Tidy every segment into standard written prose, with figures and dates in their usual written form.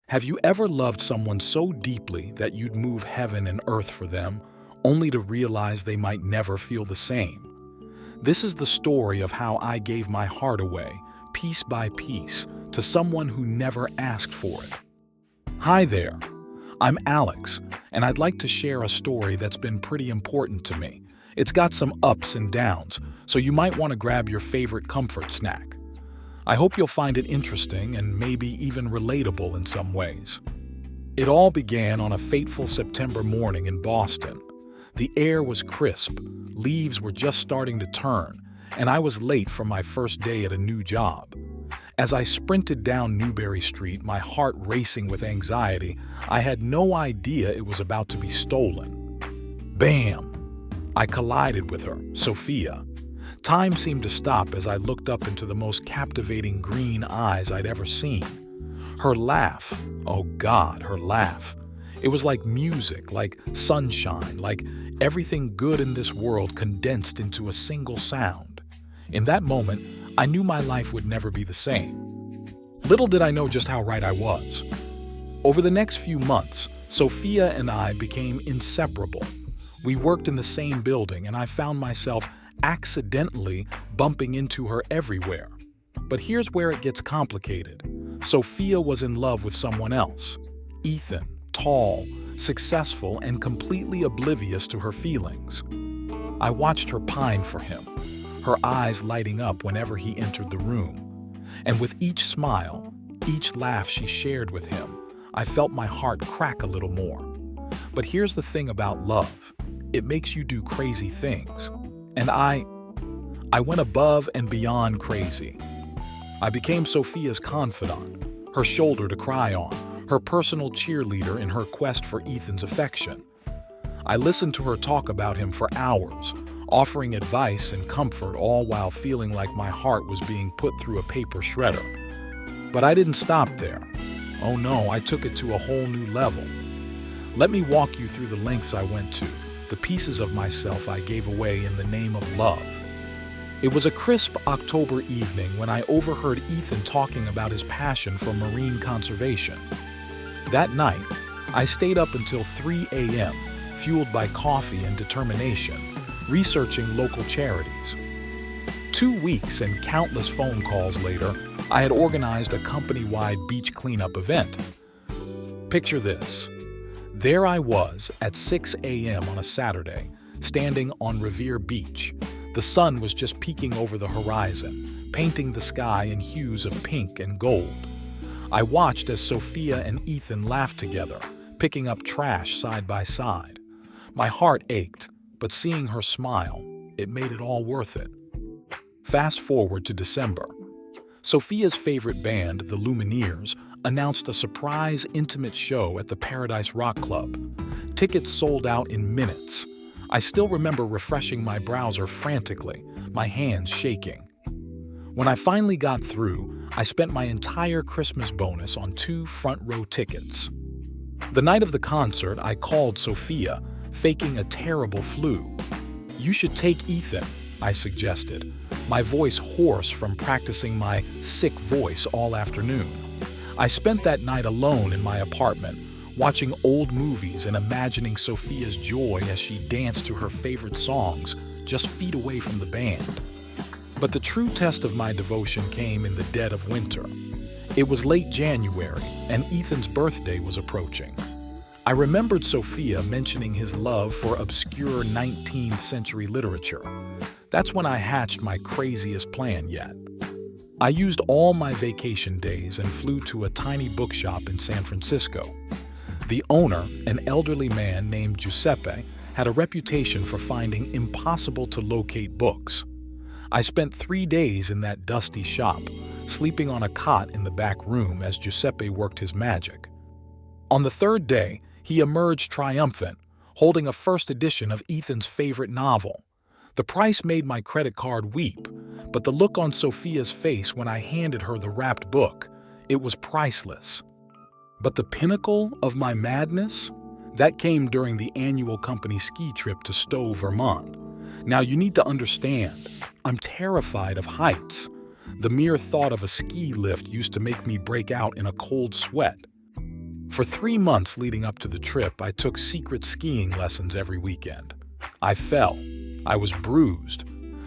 Have you ever loved someone so deeply that you'd move heaven and earth for them, only to realize they might never feel the same? This is the story of how I gave my heart away, piece by piece, to someone who never asked for it. Hi there, I'm Alex, and I'd like to share a story that's been pretty important to me. It's got some ups and downs, so you might want to grab your favorite comfort snack. I hope you'll find it interesting and maybe even relatable in some ways. It all began on a fateful September morning in Boston. The air was crisp, leaves were just starting to turn, and I was late for my first day at a new job. As I sprinted down Newbury Street, my heart racing with anxiety, I had no idea it was about to be stolen. Bam! I collided with her, Sophia. Time seemed to stop as I looked up into the most captivating green eyes I'd ever seen. Her laugh, oh God, her laugh. It was like music, like sunshine, like everything good in this world condensed into a single sound. In that moment, I knew my life would never be the same. Little did I know just how right I was. Over the next few months, Sophia and I became inseparable. We worked in the same building, and I found myself accidentally bumping into her everywhere. But here's where it gets complicated. Sophia was in love with someone else. Ethan, tall, successful, and completely oblivious to her feelings. I watched her pine for him, her eyes lighting up whenever he entered the room. And with each smile, each laugh she shared with him, I felt my heart crack a little more. But here's the thing about love. It makes you do crazy things. And I went above and beyond crazy. I became Sophia's confidant, her shoulder to cry on, her personal cheerleader in her quest for Ethan's affection. I listened to her talk about him for hours, offering advice and comfort, all while feeling like my heart was being put through a paper shredder. But I didn't stop there. Oh no, I took it to a whole new level. Let me walk you through the lengths I went to, the pieces of myself I gave away in the name of love. It was a crisp October evening when I overheard Ethan talking about his passion for marine conservation. That night, I stayed up until 3 a.m., fueled by coffee and determination, researching local charities. 2 weeks and countless phone calls later, I had organized a company-wide beach cleanup event. Picture this. There I was at 6 a.m. on a Saturday, standing on Revere Beach. The sun was just peeking over the horizon, painting the sky in hues of pink and gold. I watched as Sophia and Ethan laughed together, picking up trash side by side. My heart ached, but seeing her smile, it made it all worth it. Fast forward to December. Sophia's favorite band, the Lumirs, announced a surprise intimate show at the Paradise Rock Club. Tickets sold out in minutes. I still remember refreshing my browser frantically, my hands shaking. When I finally got through, I spent my entire Christmas bonus on 2 front-row tickets. The night of the concert, I called Sophia, faking a terrible flu. "You should take Ethan," I suggested, my voice hoarse from practicing my sick voice all afternoon. I spent that night alone in my apartment, watching old movies and imagining Sophia's joy as she danced to her favorite songs, just feet away from the band. But the true test of my devotion came in the dead of winter. It was late January, and Ethan's birthday was approaching. I remembered Sophia mentioning his love for obscure 19th century literature. That's when I hatched my craziest plan yet. I used all my vacation days and flew to a tiny bookshop in San Francisco. The owner, an elderly man named Giuseppe, had a reputation for finding impossible-to-locate books. I spent 3 days in that dusty shop, sleeping on a cot in the back room as Giuseppe worked his magic. On the 3rd day, he emerged triumphant, holding a first edition of Ethan's favorite novel. The price made my credit card weep, but the look on Sophia's face when I handed her the wrapped book, it was priceless. But the pinnacle of my madness? That came during the annual company ski trip to Stowe, Vermont. Now you need to understand, I'm terrified of heights. The mere thought of a ski lift used to make me break out in a cold sweat. For 3 months leading up to the trip, I took secret skiing lessons every weekend. I fell. I was bruised.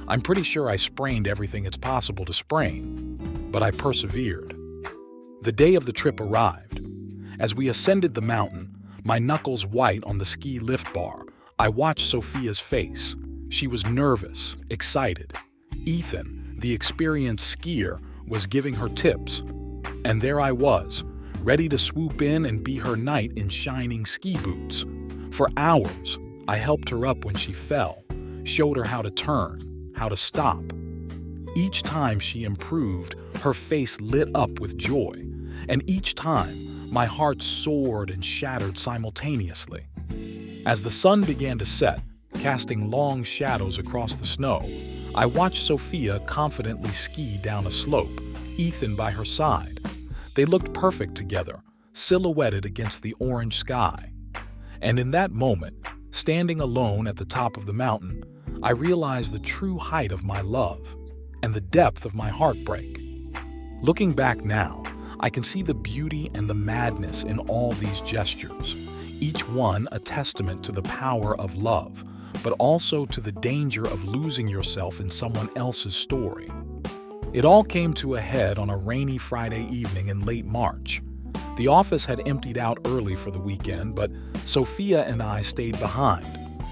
I'm pretty sure I sprained everything it's possible to sprain, but I persevered. The day of the trip arrived. As we ascended the mountain, my knuckles white on the ski lift bar, I watched Sophia's face. She was nervous, excited. Ethan, the experienced skier, was giving her tips. And there I was, ready to swoop in and be her knight in shining ski boots. For hours, I helped her up when she fell, showed her how to turn, how to stop. Each time she improved, her face lit up with joy, and each time, my heart soared and shattered simultaneously. As the sun began to set, casting long shadows across the snow, I watched Sophia confidently ski down a slope, Ethan by her side. They looked perfect together, silhouetted against the orange sky. And in that moment, standing alone at the top of the mountain, I realized the true height of my love and the depth of my heartbreak. Looking back now, I can see the beauty and the madness in all these gestures, each one a testament to the power of love, but also to the danger of losing yourself in someone else's story. It all came to a head on a rainy Friday evening in late March. The office had emptied out early for the weekend, but Sophia and I stayed behind,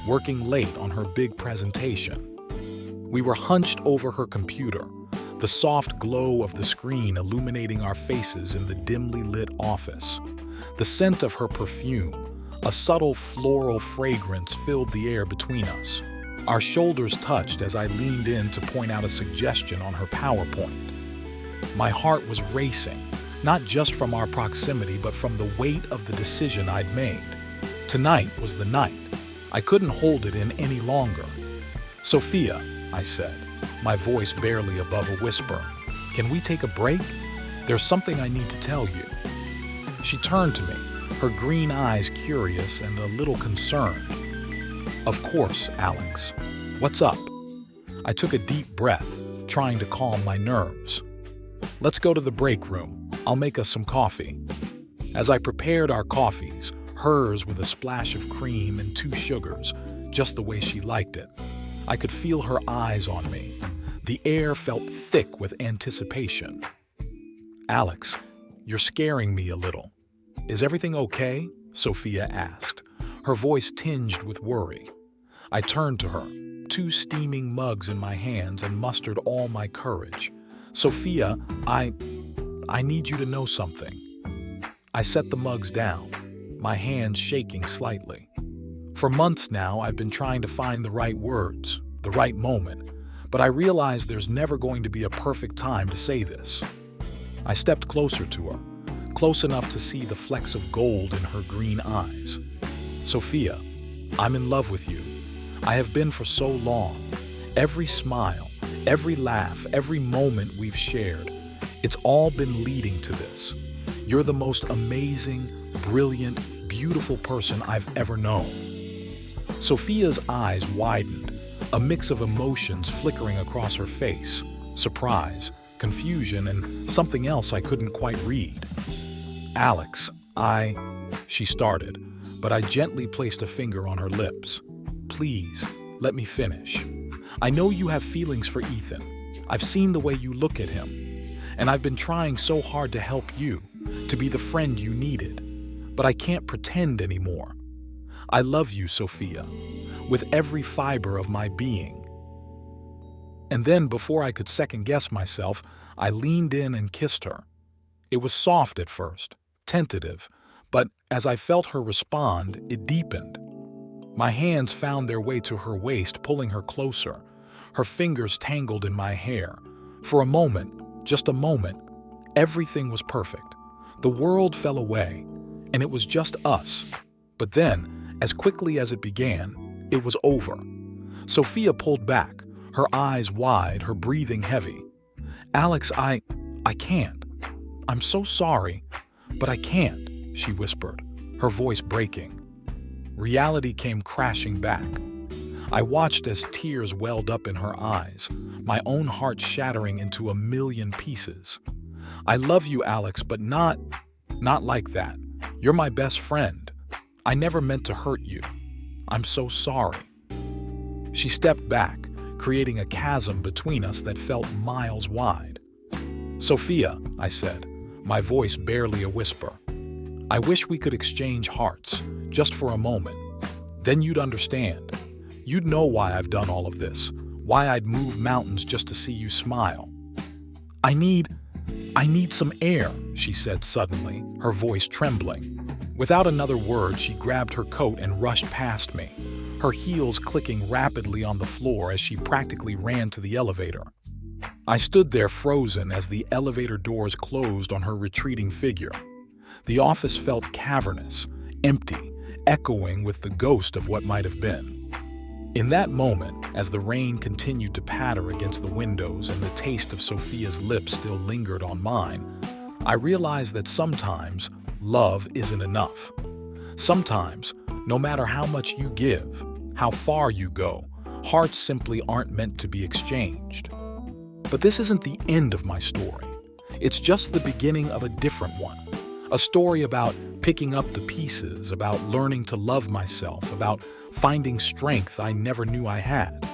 working late on her big presentation. We were hunched over her computer, the soft glow of the screen illuminating our faces in the dimly lit office. The scent of her perfume, a subtle floral fragrance, filled the air between us. Our shoulders touched as I leaned in to point out a suggestion on her PowerPoint. My heart was racing, not just from our proximity, but from the weight of the decision I'd made. Tonight was the night. I couldn't hold it in any longer. "Sophia," I said, my voice barely above a whisper, "can we take a break? There's something I need to tell you." She turned to me, her green eyes curious and a little concerned. "Of course, Alex. What's up?" I took a deep breath, trying to calm my nerves. "Let's go to the break room. I'll make us some coffee." As I prepared our coffees, hers with a splash of cream and 2 sugars, just the way she liked it, I could feel her eyes on me. The air felt thick with anticipation. "Alex, you're scaring me a little. Is everything okay?" Sophia asked, her voice tinged with worry. I turned to her, 2 steaming mugs in my hands, and mustered all my courage. "Sophia, I need you to know something." I set the mugs down, my hands shaking slightly. For months now, I've been trying to find the right words, the right moment, but I realize there's never going to be a perfect time to say this. I stepped closer to her, close enough to see the flecks of gold in her green eyes. "Sophia, I'm in love with you. I have been for so long. Every smile, every laugh, every moment we've shared, it's all been leading to this. You're the most amazing, brilliant, beautiful person I've ever known." Sophia's eyes widened, a mix of emotions flickering across her face: surprise, confusion, and something else I couldn't quite read. "Alex, she started, but I gently placed a finger on her lips. "Please, let me finish. I know you have feelings for Ethan. I've seen the way you look at him. And I've been trying so hard to help you, to be the friend you needed. But I can't pretend anymore. I love you, Sophia, with every fiber of my being." And then, before I could second-guess myself, I leaned in and kissed her. It was soft at first, tentative, but as I felt her respond, it deepened. My hands found their way to her waist, pulling her closer. Her fingers tangled in my hair. For a moment, just a moment, everything was perfect. The world fell away, and it was just us. But then, as quickly as it began, it was over. Sophia pulled back, her eyes wide, her breathing heavy. "Alex, I can't. I'm so sorry, but I can't," she whispered, her voice breaking. Reality came crashing back. I watched as tears welled up in her eyes, my own heart shattering into a million pieces. "I love you, Alex, but not like that. You're my best friend. I never meant to hurt you. I'm so sorry." She stepped back, creating a chasm between us that felt miles wide. "Sophia," I said, my voice barely a whisper, "I wish we could exchange hearts, just for a moment. Then you'd understand. You'd know why I've done all of this, why I'd move mountains just to see you smile." I need some air," she said suddenly, her voice trembling. Without another word, she grabbed her coat and rushed past me, her heels clicking rapidly on the floor as she practically ran to the elevator. I stood there frozen as the elevator doors closed on her retreating figure. The office felt cavernous, empty, echoing with the ghost of what might have been. In that moment, as the rain continued to patter against the windows and the taste of Sophia's lips still lingered on mine, I realized that sometimes love isn't enough. Sometimes, no matter how much you give, how far you go, hearts simply aren't meant to be exchanged. But this isn't the end of my story. It's just the beginning of a different one. A story about picking up the pieces, about learning to love myself, about finding strength I never knew I had.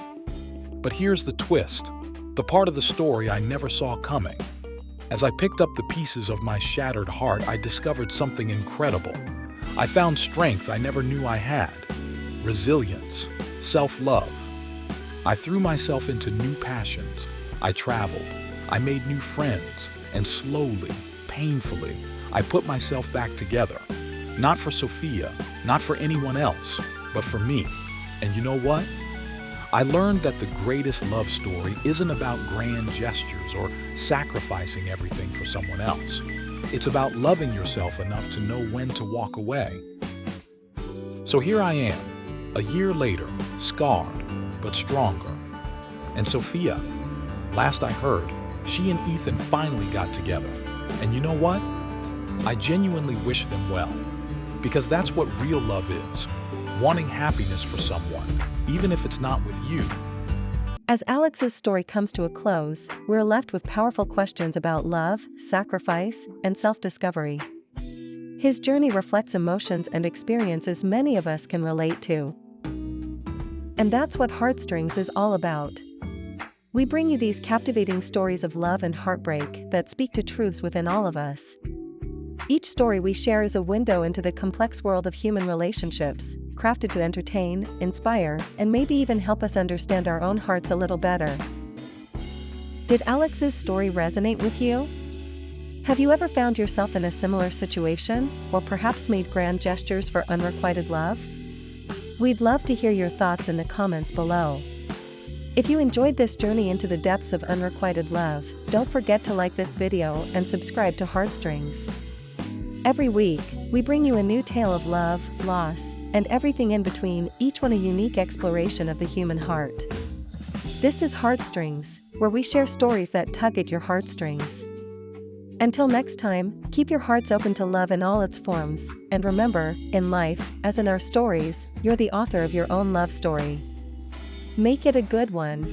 But here's the twist, the part of the story I never saw coming. As I picked up the pieces of my shattered heart, I discovered something incredible. I found strength I never knew I had, resilience, self-love. I threw myself into new passions. I traveled, I made new friends, and slowly, painfully, I put myself back together. Not for Sophia, not for anyone else, but for me. And you know what? I learned that the greatest love story isn't about grand gestures or sacrificing everything for someone else. It's about loving yourself enough to know when to walk away. So here I am, a year later, scarred, but stronger. And Sophia, last I heard, she and Ethan finally got together. And you know what? I genuinely wish them well, because that's what real love is, wanting happiness for someone, even if it's not with you. As Alex's story comes to a close, we're left with powerful questions about love, sacrifice, and self-discovery. His journey reflects emotions and experiences many of us can relate to. And that's what Heartstrings is all about. We bring you these captivating stories of love and heartbreak that speak to truths within all of us. Each story we share is a window into the complex world of human relationships, crafted to entertain, inspire, and maybe even help us understand our own hearts a little better. Did Alex's story resonate with you? Have you ever found yourself in a similar situation, or perhaps made grand gestures for unrequited love? We'd love to hear your thoughts in the comments below. If you enjoyed this journey into the depths of unrequited love, don't forget to like this video and subscribe to Heartstrings. Every week, we bring you a new tale of love, loss, and everything in between, each one a unique exploration of the human heart. This is Heartstrings, where we share stories that tug at your heartstrings. Until next time, keep your hearts open to love in all its forms, and remember, in life, as in our stories, you're the author of your own love story. Make it a good one.